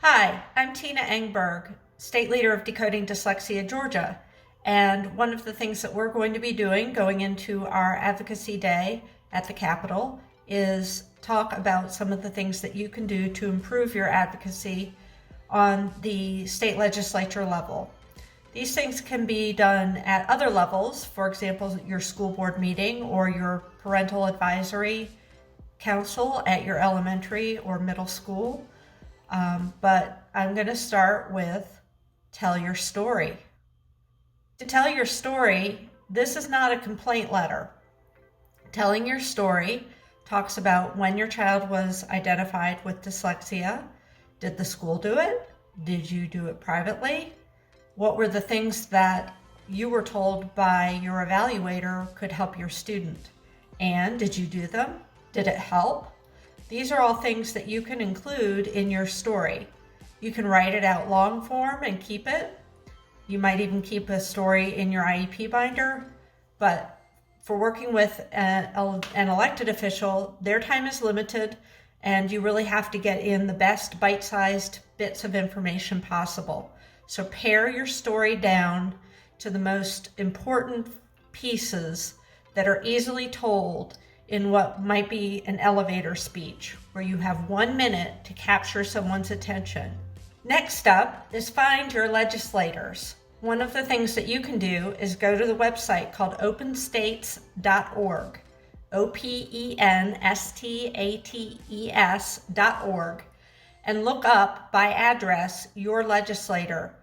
Hi, I'm Tina Engberg, State Leader of Decoding Dyslexia Georgia. And one of the things that we're going to be doing going into our Advocacy Day at the Capitol is talk about some of the things that you can do to improve your advocacy on the state legislature level. These things can be done at other levels, for example, your school board meeting or your parental advisory council at your elementary or middle school. But I'm going to start with tell your story. To tell your story, this is not a complaint letter. Telling your story talks about when your child was identified with dyslexia. Did the school do it? Did you do it privately? What were the things that you were told by your evaluator could help your student? And did you do them? Did it help? These are all things that you can include in your story. You can write it out long form and keep it. You might even keep a story in your IEP binder, but for working with an elected official, their time is limited and you really have to get in the best bite-sized bits of information possible. So pare your story down to the most important pieces that are easily told in what might be an elevator speech, where you have 1 minute to capture someone's attention. Next up is find your legislators. One of the things that you can do is go to the website called openstates.org, openstates.org, and look up by address your legislator.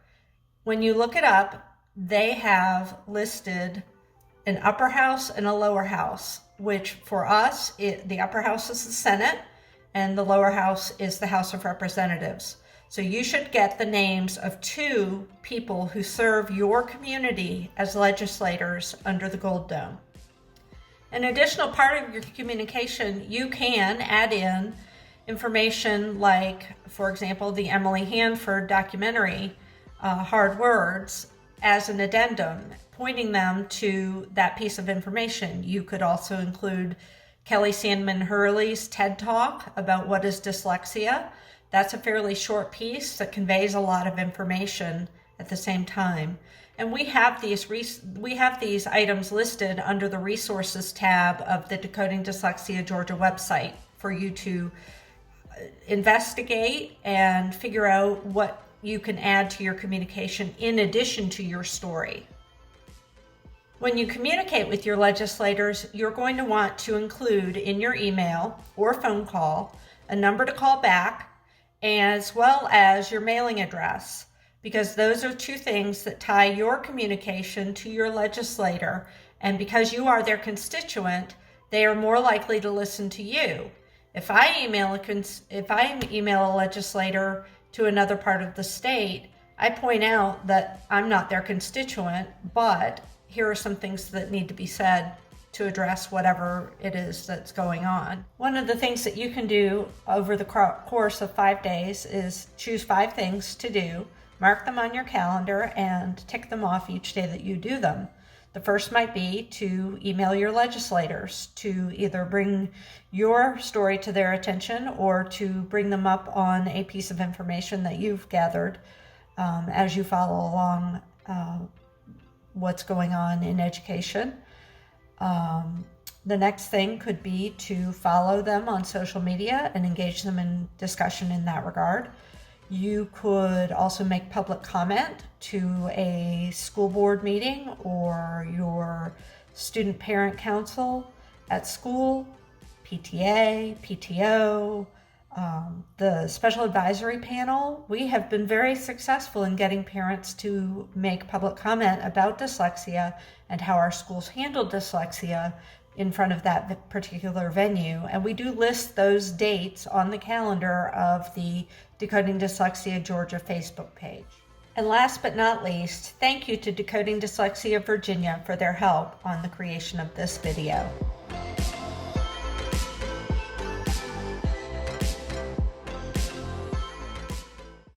When you look it up, they have listed an upper house and a lower house, which for us, the upper house is the Senate and the lower house is the House of Representatives. So you should get the names of 2 people who serve your community as legislators under the Gold Dome. An additional part of your communication, you can add in information like, for example, the Emily Hanford documentary, Hard Words, as an addendum, pointing them to that piece of information. You could also include Kelly Sandman Hurley's TED Talk about what is dyslexia. That's a fairly short piece that conveys a lot of information at the same time. And we have these items listed under the Resources tab of the Decoding Dyslexia Georgia website for you to investigate and figure out what you can add to your communication in addition to your story. When you communicate with your legislators, you're going to want to include in your email or phone call a number to call back, as well as your mailing address, because those are 2 things that tie your communication to your legislator. And because you are their constituent, they are more likely to listen to you. If I email a legislator to another part of the state, I point out that I'm not their constituent, but here are some things that need to be said to address whatever it is that's going on. One of the things that you can do over the course of 5 days is choose 5 things to do, mark them on your calendar, and tick them off each day that you do them. The first might be to email your legislators to either bring your story to their attention or to bring them up on a piece of information that you've gathered as you follow along what's going on in education. The next thing could be to follow them on social media and engage them in discussion in that regard. You could also make public comment to a school board meeting or your student parent council at school, PTA, PTO, the special advisory panel. We have been very successful in getting parents to make public comment about dyslexia and how our schools handle dyslexia in front of that particular venue. And we do list those dates on the calendar of the Decoding Dyslexia Georgia Facebook page. And last but not least, thank you to Decoding Dyslexia Virginia for their help on the creation of this video.